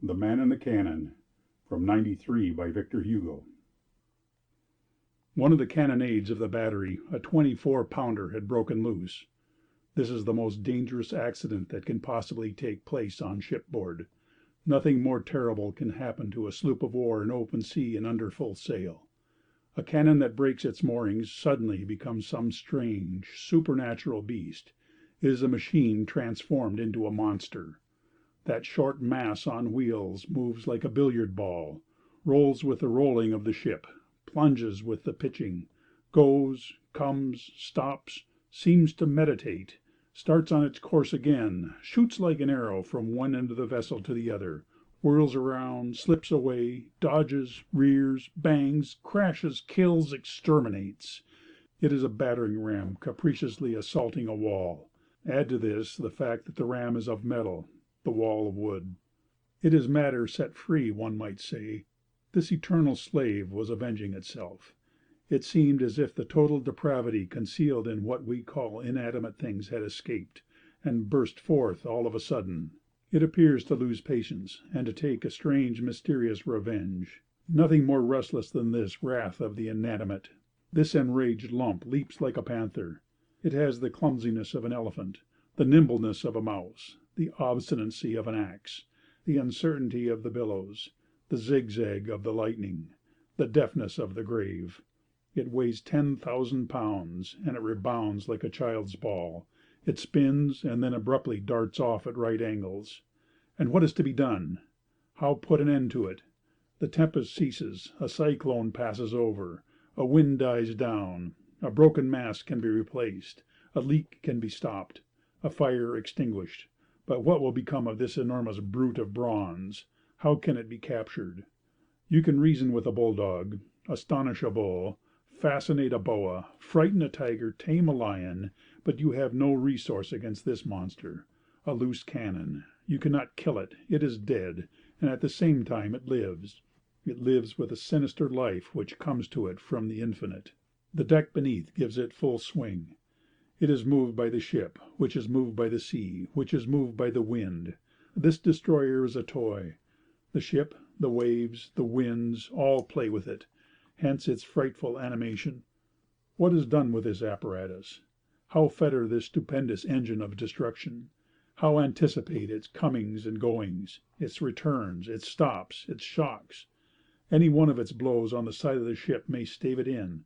The Man in the Cannon From '93 by Victor Hugo. One of the carronades of the battery, a 24-pounder, had broken loose. This is the most dangerous accident that can possibly take place on shipboard. Nothing more terrible can happen to a sloop of war in open sea and under full sail. A cannon that breaks its moorings suddenly becomes some strange, supernatural beast. It is a machine transformed into a monster. That short mass on wheels moves like a billiard ball, rolls with the rolling of the ship, plunges with the pitching, goes, comes, stops, seems to meditate, starts on its course again, shoots like an arrow from one end of the vessel to the other, whirls around, slips away, dodges, rears, bangs, crashes, kills, exterminates. It is a battering ram capriciously assaulting a wall. Add to this the fact that the ram is of metal, the wall of wood. It is matter set free, one might say. This eternal slave was avenging itself. It seemed as if the total depravity concealed in what we call inanimate things had escaped, and burst forth all of a sudden. It appears to lose patience, and to take a strange, mysterious revenge. Nothing more restless than this wrath of the inanimate. This enraged lump leaps like a panther. It has the clumsiness of an elephant, the nimbleness of a mouse, the obstinacy of an axe, the uncertainty of the billows, the zigzag of the lightning, the deafness of the grave. It weighs 10,000 pounds, and it rebounds like a child's ball. It spins, and then abruptly darts off at right angles. And what is to be done? How put an end to it? The tempest ceases, a cyclone passes over, a wind dies down, a broken mast can be replaced, a leak can be stopped, a fire extinguished. But what will become of this enormous brute of bronze? How can it be captured? You can reason with a bulldog, astonish a bull, fascinate a boa, frighten a tiger, tame a lion, but you have no resource against this monster, a loose cannon. You cannot kill it. It is dead, and at the same time it lives. It lives with a sinister life which comes to it from the infinite. The deck beneath gives it full swing. It is moved by the ship, which is moved by the sea, which is moved by the wind. This destroyer is a toy. The ship, the waves, the winds, all play with it. Hence its frightful animation. What is done with this apparatus? How fetter this stupendous engine of destruction? How anticipate its comings and goings, its returns, its stops, its shocks? Any one of its blows on the side of the ship may stave it in.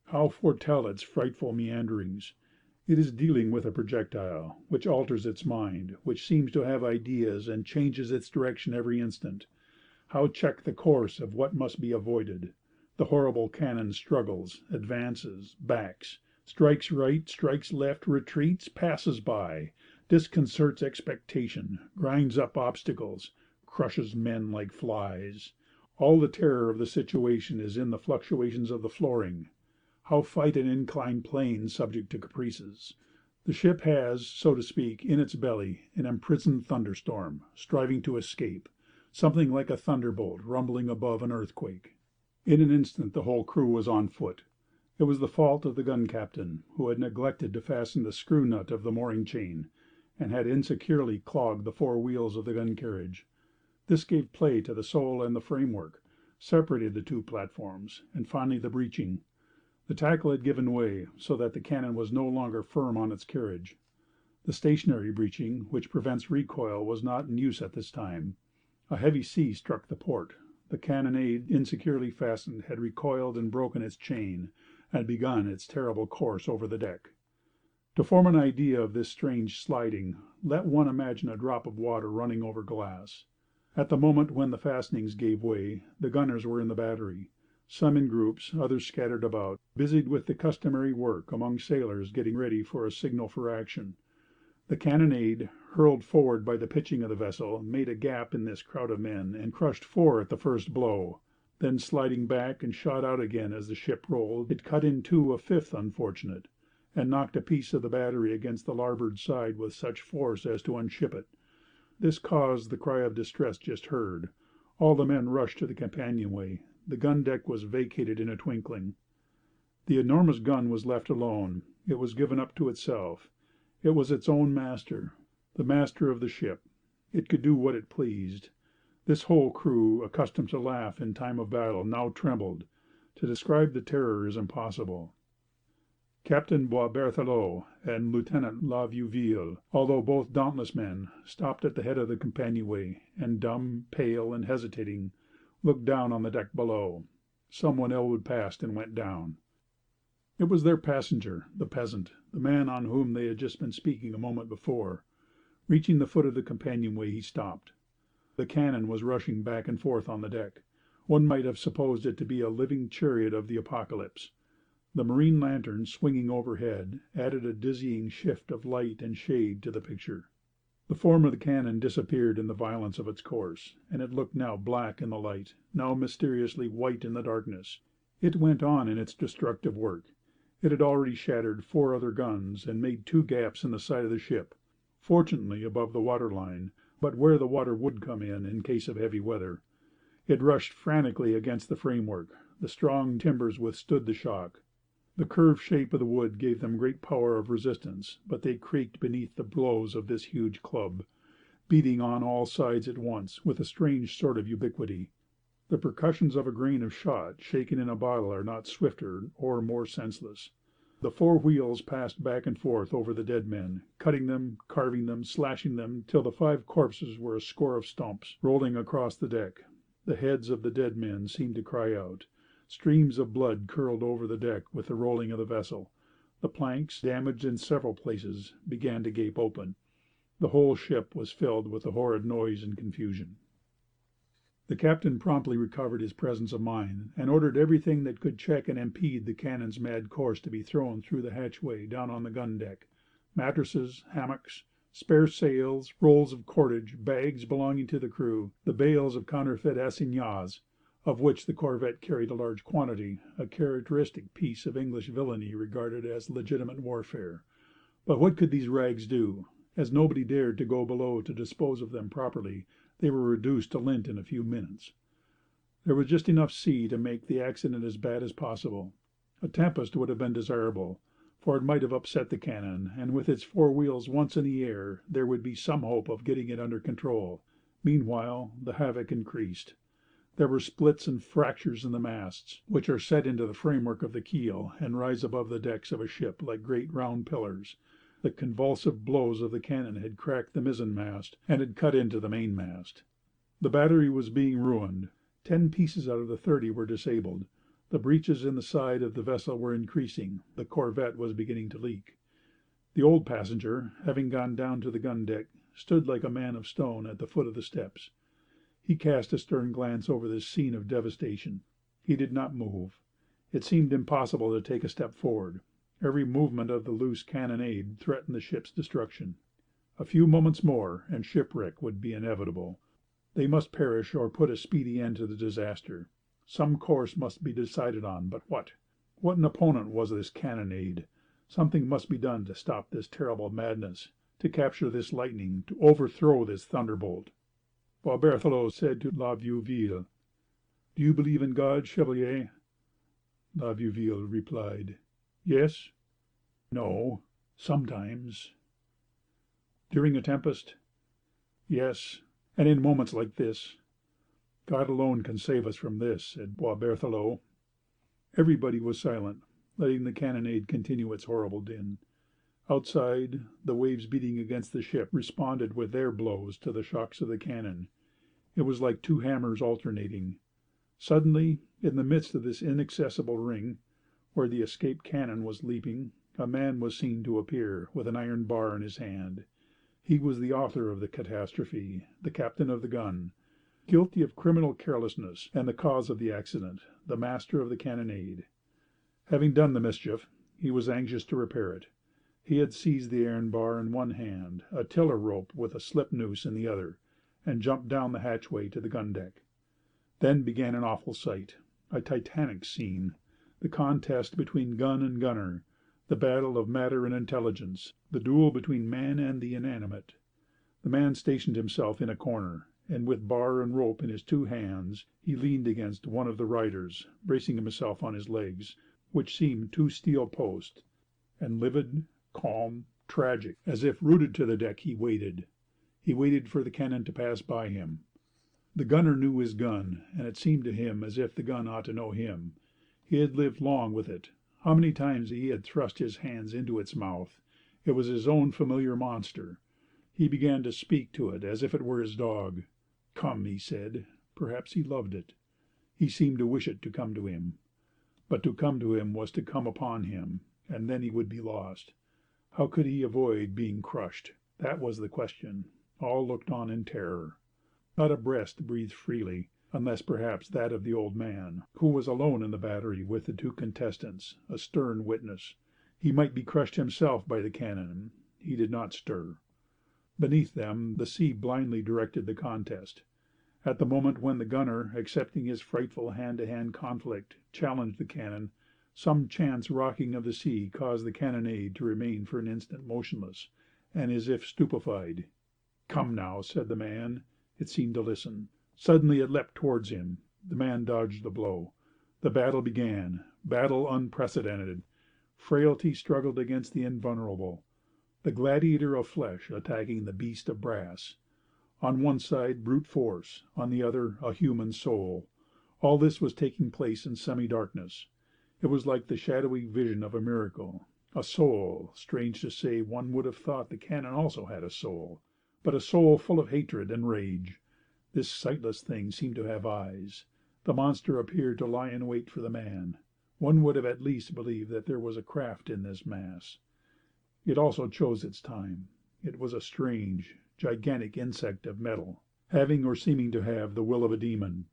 How foretell its frightful meanderings? It is dealing with a projectile, which alters its mind, which seems to have ideas and changes its direction every instant. How check the course of what must be avoided? The horrible cannon struggles, advances, backs, strikes right, strikes left, retreats, passes by, disconcerts expectation, grinds up obstacles, crushes men like flies. All the terror of the situation is in the fluctuations of the flooring. How fight an inclined plane subject to caprices? The ship has, so to speak, in its belly, an imprisoned thunderstorm, striving to escape, something like a thunderbolt rumbling above an earthquake. In an instant the whole crew was on foot. It was the fault of the gun captain, who had neglected to fasten the screw nut of the mooring chain, and had insecurely clogged the four wheels of the gun carriage. This gave play to the sole and the framework, separated the two platforms, and finally the breeching. The tackle had given way, so that the cannon was no longer firm on its carriage. The stationary breeching, which prevents recoil, was not in use at this time. A heavy sea struck the port. The carronade, insecurely fastened, had recoiled and broken its chain, and begun its terrible course over the deck. To form an idea of this strange sliding, let one imagine a drop of water running over glass. At the moment when the fastenings gave way, the gunners were in the battery, some in groups, others scattered about, busied with the customary work among sailors getting ready for a signal for action. The carronade, hurled forward by the pitching of the vessel, made a gap in this crowd of men and crushed four at the first blow. Then sliding back and shot out again as the ship rolled, it cut in two a fifth unfortunate, and knocked a piece of the battery against the larboard side with such force as to unship it. This caused the cry of distress just heard. All the men rushed to the companionway. The gun deck was vacated in a twinkling. The enormous gun was left alone. It was given up to itself. It was its own master, the master of the ship. It could do what it pleased. This whole crew, accustomed to laugh in time of battle, now trembled. To describe the terror is impossible. Captain Boisberthelot and Lieutenant La Vieuville, although both dauntless men, stopped at the head of the companionway, and dumb, pale, and hesitating, looked down on the deck below. Some one elbowed past and went down. It was their passenger, the peasant, the man on whom they had just been speaking a moment before. Reaching the foot of the companionway, he stopped. The cannon was rushing back and forth on the deck. One might have supposed it to be a living chariot of the apocalypse. The marine lantern, swinging overhead, added a dizzying shift of light and shade to the picture. The form of the cannon disappeared in the violence of its course, and it looked now black in the light, now mysteriously white in the darkness. It went on in its destructive work. It had already shattered 4 other guns and made 2 gaps in the side of the ship, fortunately above the water line, but where the water would come in case of heavy weather. It rushed frantically against the framework. The strong timbers withstood the shock. The curved shape of the wood gave them great power of resistance, but they creaked beneath the blows of this huge club, beating on all sides at once with a strange sort of ubiquity. The percussions of a grain of shot shaken in a bottle are not swifter or more senseless. The 4 wheels passed back and forth over the dead men, cutting them, carving them, slashing them, till the 5 corpses were a score of stumps, rolling across the deck. The heads of the dead men seemed to cry out. Streams of blood curled over the deck with the rolling of the vessel. The planks, damaged in several places, began to gape open. The whole ship was filled with the horrid noise and confusion. The captain promptly recovered his presence of mind, and ordered everything that could check and impede the cannon's mad course to be thrown through the hatchway down on the gun deck. Mattresses, hammocks, spare sails, rolls of cordage, bags belonging to the crew, the bales of counterfeit assignats, of which the corvette carried a large quantity, a characteristic piece of English villainy regarded as legitimate warfare. But what could these rags do? As nobody dared to go below to dispose of them properly, they were reduced to lint in a few minutes. There was just enough sea to make the accident as bad as possible. A tempest would have been desirable, for it might have upset the cannon, and with its 4 wheels once in the air, there would be some hope of getting it under control. Meanwhile, the havoc increased. There were splits and fractures in the masts, which are set into the framework of the keel and rise above the decks of a ship like great round pillars. The convulsive blows of the cannon had cracked the mizzenmast and had cut into the mainmast. The battery was being ruined. 10 pieces out of the 30 were disabled. The breaches in the side of the vessel were increasing. The corvette was beginning to leak. The old passenger, having gone down to the gun deck, stood like a man of stone at the foot of the steps. He cast a stern glance over this scene of devastation. He did not move. It seemed impossible to take a step forward. Every movement of the loose cannonade threatened the ship's destruction. A few moments more, and shipwreck would be inevitable. They must perish or put a speedy end to the disaster. Some course must be decided on, but what? What an opponent was this cannonade! Something must be done to stop this terrible madness, to capture this lightning, to overthrow this thunderbolt. Boisberthelot said to La Vieuville, "Do you believe in God, Chevalier?" La Vieuville replied, "Yes." "No." "Sometimes." "During a tempest?" "Yes, and in moments like this." "God alone can save us from this," said Boisberthelot. Everybody was silent, letting the cannonade continue its horrible din. Outside, the waves beating against the ship responded with their blows to the shocks of the cannon. It was like 2 hammers alternating. Suddenly, in the midst of this inaccessible ring, where the escaped cannon was leaping, a man was seen to appear, with an iron bar in his hand. He was the author of the catastrophe, the captain of the gun, guilty of criminal carelessness, and the cause of the accident, the master of the cannonade. Having done the mischief, he was anxious to repair it. He had seized the iron bar in one hand, a tiller rope with a slip noose in the other, and jumped down the hatchway to the gun deck. Then began an awful sight, a titanic scene, the contest between gun and gunner, the battle of matter and intelligence, the duel between man and the inanimate. The man stationed himself in a corner, and with bar and rope in his 2 hands, he leaned against one of the riders, bracing himself on his legs, which seemed 2 steel posts, and livid, calm, tragic, as if rooted to the deck, he waited. He waited for the cannon to pass by him. The gunner knew his gun, and it seemed to him as if the gun ought to know him. He had lived long with it. How many times he had thrust his hands into its mouth! It was his own familiar monster. He began to speak to it as if it were his dog. "Come," he said. Perhaps he loved it. He seemed to wish it to come to him. But to come to him was to come upon him, and then he would be lost. How could he avoid being crushed? That was the question. All looked on in terror. Not a breast breathed freely, unless perhaps that of the old man, who was alone in the battery with the two contestants, a stern witness. He might be crushed himself by the cannon. He did not stir. Beneath them the sea blindly directed the contest. At the moment when the gunner, accepting his frightful hand-to-hand conflict, challenged the cannon, some chance rocking of the sea caused the cannonade to remain for an instant motionless, and as if stupefied. "Come now," said the man. It seemed to listen. Suddenly it leapt towards him. The man dodged the blow. The battle began, battle unprecedented. Frailty struggled against the invulnerable. The gladiator of flesh attacking the beast of brass. On one side brute force, on the other a human soul. All this was taking place in semi-darkness. It was like the shadowy vision of a miracle. A soul! Strange to say, one would have thought the cannon also had a soul, but a soul full of hatred and rage. This sightless thing seemed to have eyes. The monster appeared to lie in wait for the man. One would have at least believed that there was a craft in this mass. It also chose its time. It was a strange, gigantic insect of metal, having or seeming to have the will of a demon.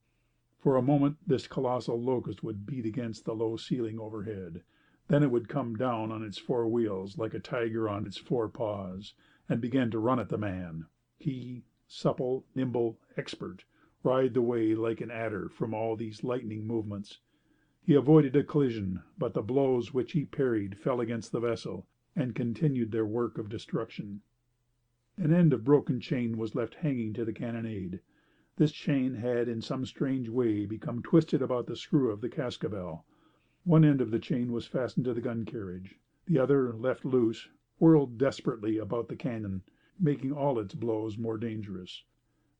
For a moment this colossal locust would beat against the low ceiling overhead. Then it would come down on its four wheels like a tiger on its four paws, and begin to run at the man. He, supple, nimble, expert, writhed away like an adder from all these lightning movements. He avoided a collision, but the blows which he parried fell against the vessel, and continued their work of destruction. An end of broken chain was left hanging to the cannonade. This chain had in some strange way become twisted about the screw of the cascabel. One end of the chain was fastened to the gun carriage. The other, left loose, whirled desperately about the cannon, making all its blows more dangerous.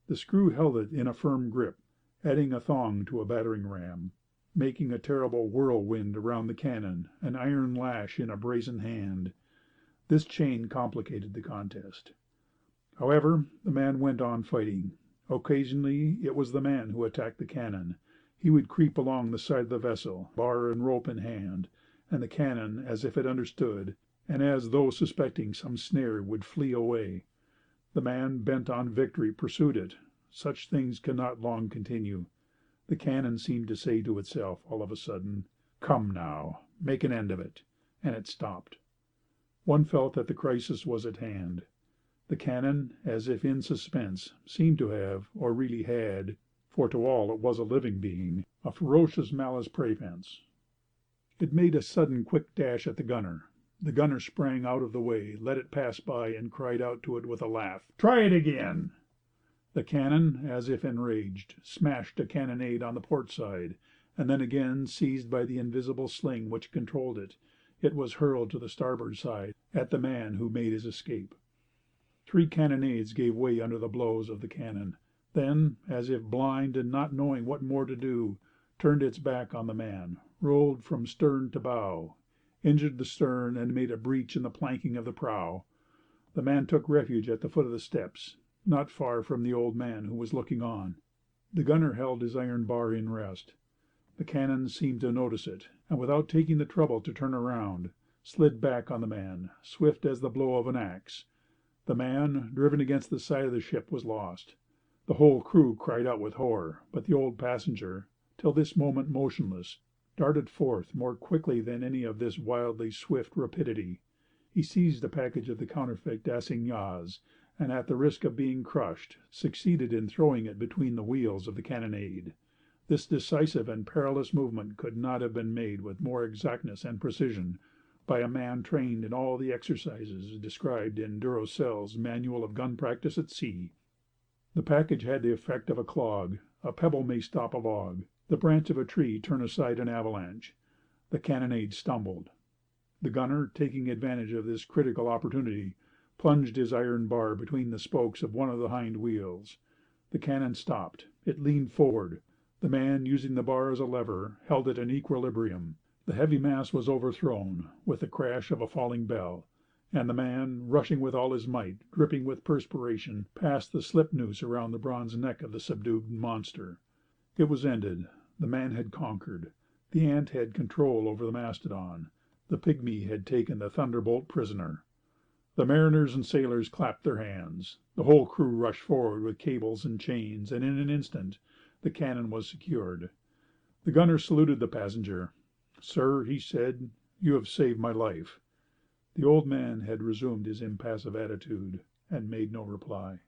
The screw held it in a firm grip, adding a thong to a battering ram, making a terrible whirlwind around the cannon, an iron lash in a brazen hand. This chain complicated the contest. However, the man went on fighting. Occasionally it was the man who attacked the cannon. He would creep along the side of the vessel, bar and rope in hand, and the cannon, as if it understood, and as though suspecting some snare, would flee away. The man, bent on victory, pursued it. Such things cannot long continue. The cannon seemed to say to itself, all of a sudden, "Come now, make an end of it," and it stopped. One felt that the crisis was at hand. The cannon, as if in suspense, seemed to have, or really had, for to all it was a living being, a ferocious malice prepense. It made a sudden quick dash at the gunner. The gunner sprang out of the way, let it pass by, and cried out to it with a laugh, "Try it again!" The cannon, as if enraged, smashed a cannonade on the port side, and then again, seized by the invisible sling which controlled it, it was hurled to the starboard side at the man who made his escape. 3 cannonades gave way under the blows of the cannon, then, as if blind and not knowing what more to do, turned its back on the man, rolled from stern to bow, injured the stern, and made a breach in the planking of the prow. The man took refuge at the foot of the steps, not far from the old man who was looking on. The gunner held his iron bar in rest. The cannon seemed to notice it, and without taking the trouble to turn around, slid back on the man, swift as the blow of an axe. The man, driven against the side of the ship, was lost. The whole crew cried out with horror, but the old passenger, till this moment motionless, darted forth more quickly than any of this wildly swift rapidity. He seized a package of the counterfeit assignats, and at the risk of being crushed, succeeded in throwing it between the wheels of the cannonade. This decisive and perilous movement could not have been made with more exactness and precision by a man trained in all the exercises described in Durosell's Manual of Gun Practice at Sea. The package had the effect of a clog. A pebble may stop a log. The branch of a tree turn aside an avalanche. The cannonade stumbled. The gunner, taking advantage of this critical opportunity, plunged his iron bar between the spokes of one of the hind wheels. The cannon stopped. It leaned forward. The man, using the bar as a lever, held it in equilibrium. The heavy mass was overthrown, with the crash of a falling bell, and the man, rushing with all his might, dripping with perspiration, passed the slip noose around the bronze neck of the subdued monster. It was ended. The man had conquered. The ant had control over the mastodon. The pygmy had taken the thunderbolt prisoner. The mariners and sailors clapped their hands. The whole crew rushed forward with cables and chains, and in an instant the cannon was secured. The gunner saluted the passenger. "Sir," he said, "you have saved my life." The old man had resumed his impassive attitude, and made no reply.